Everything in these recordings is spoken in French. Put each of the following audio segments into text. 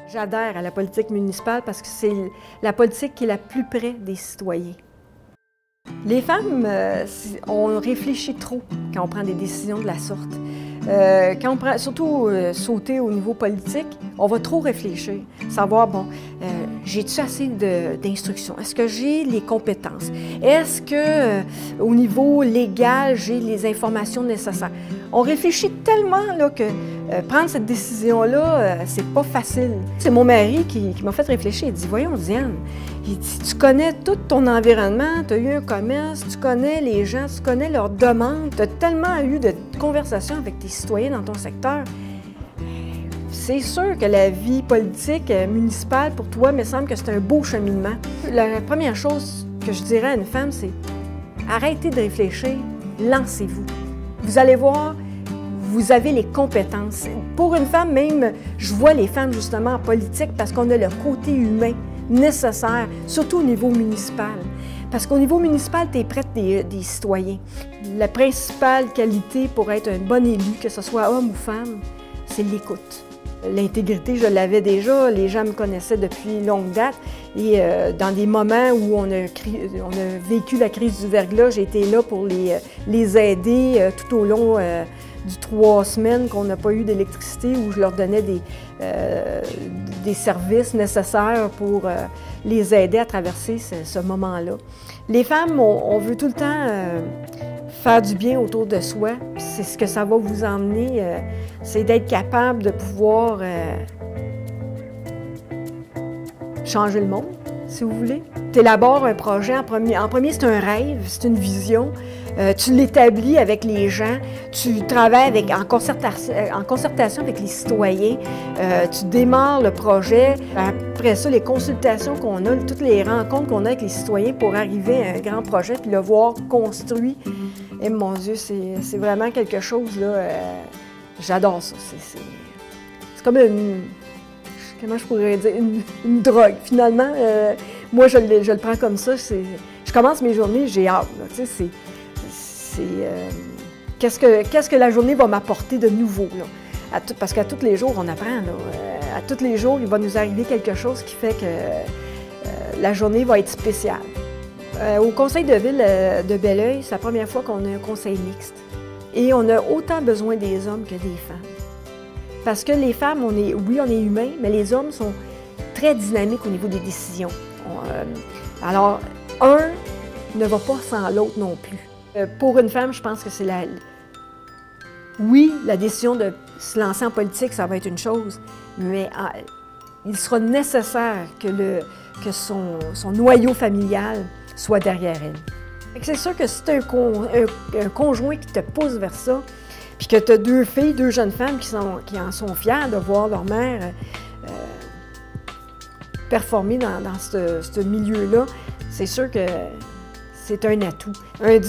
J'adhère à la politique municipale parce que c'est la politique qui est la plus près des citoyens. Les femmes, on réfléchit trop quand on prend des décisions de la sorte. Quand on prend, surtout sauter au niveau politique, on va trop réfléchir, savoir, bon, j'ai-tu assez d'instructions? Est-ce que j'ai les compétences? Est-ce que, au niveau légal, j'ai les informations nécessaires? On réfléchit tellement là, que prendre cette décision-là, c'est pas facile. C'est mon mari qui m'a fait réfléchir. Il dit, voyons, Diane, il dit, tu connais tout ton environnement, tu as eu un commerce, tu connais les gens, tu connais leurs demandes, tu as tellement eu de conversations avec tes citoyens dans ton secteur. C'est sûr que la vie politique municipale, pour toi, me semble que c'est un beau cheminement. La première chose que je dirais à une femme, c'est arrêtez de réfléchir, lancez-vous. Vous allez voir, vous avez les compétences. Pour une femme, même, je vois les femmes justement en politique parce qu'on a le côté humain nécessaire, surtout au niveau municipal. Parce qu'au niveau municipal, tu es près des citoyens. La principale qualité pour être un bon élu, que ce soit homme ou femme, c'est l'écoute. L'intégrité, je l'avais déjà, les gens me connaissaient depuis longue date. Et dans des moments où on a vécu la crise du verglas, j'ai été là pour les aider tout au long du 3 semaines qu'on n'a pas eu d'électricité, où je leur donnais des services nécessaires pour les aider à traverser ce moment-là. Les femmes, on veut tout le temps faire du bien autour de soi. C'est ce que ça va vous emmener, c'est d'être capable de pouvoir changer le monde, si vous voulez. Tu élabores un projet en premier c'est un rêve, c'est une vision. Tu l'établis avec les gens, tu travailles en concertation avec les citoyens, tu démarres le projet. Après ça, les consultations qu'on a, toutes les rencontres qu'on a avec les citoyens pour arriver à un grand projet puis le voir construit. Et mon Dieu, c'est vraiment quelque chose, là, j'adore ça. C'est comme comment je pourrais dire, une drogue. Finalement, moi, je le prends comme ça. Je commence mes journées, j'ai hâte. Qu'est-ce que la journée va m'apporter de nouveau? Là? Parce qu'à tous les jours, on apprend. Là. À tous les jours, il va nous arriver quelque chose qui fait que la journée va être spéciale. Au conseil de ville de Belleuil, c'est la première fois qu'on a un conseil mixte. Et on a autant besoin des hommes que des femmes. Parce que les femmes, oui, on est humains, mais les hommes sont très dynamiques au niveau des décisions. Alors, un ne va pas sans l'autre non plus. Pour une femme, je pense que c'est oui, la décision de se lancer en politique, ça va être une chose, mais il sera nécessaire que son noyau familial soit derrière elle. C'est sûr que si tu as un conjoint qui te pousse vers ça, puis que tu as 2 filles, 2 jeunes femmes qui en sont fières de voir leur mère performer dans ce milieu-là, c'est sûr que c'est un atout. Un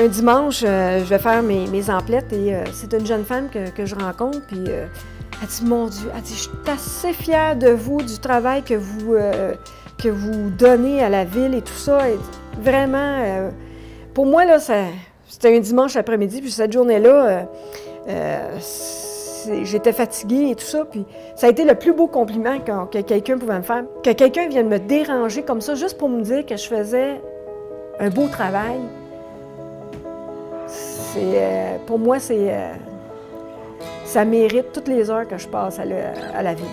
dimanche, je vais faire mes emplettes et c'est une jeune femme que je rencontre, puis elle dit, mon Dieu, elle dit, je suis assez fière de vous, du travail que vous donnez à la ville et tout ça. Et vraiment, pour moi, là, c'était un dimanche après-midi, puis cette journée-là, j'étais fatiguée et tout ça, puis ça a été le plus beau compliment que quelqu'un pouvait me faire. Que quelqu'un vienne me déranger comme ça, juste pour me dire que je faisais un beau travail, pour moi, ça mérite toutes les heures que je passe à la ville.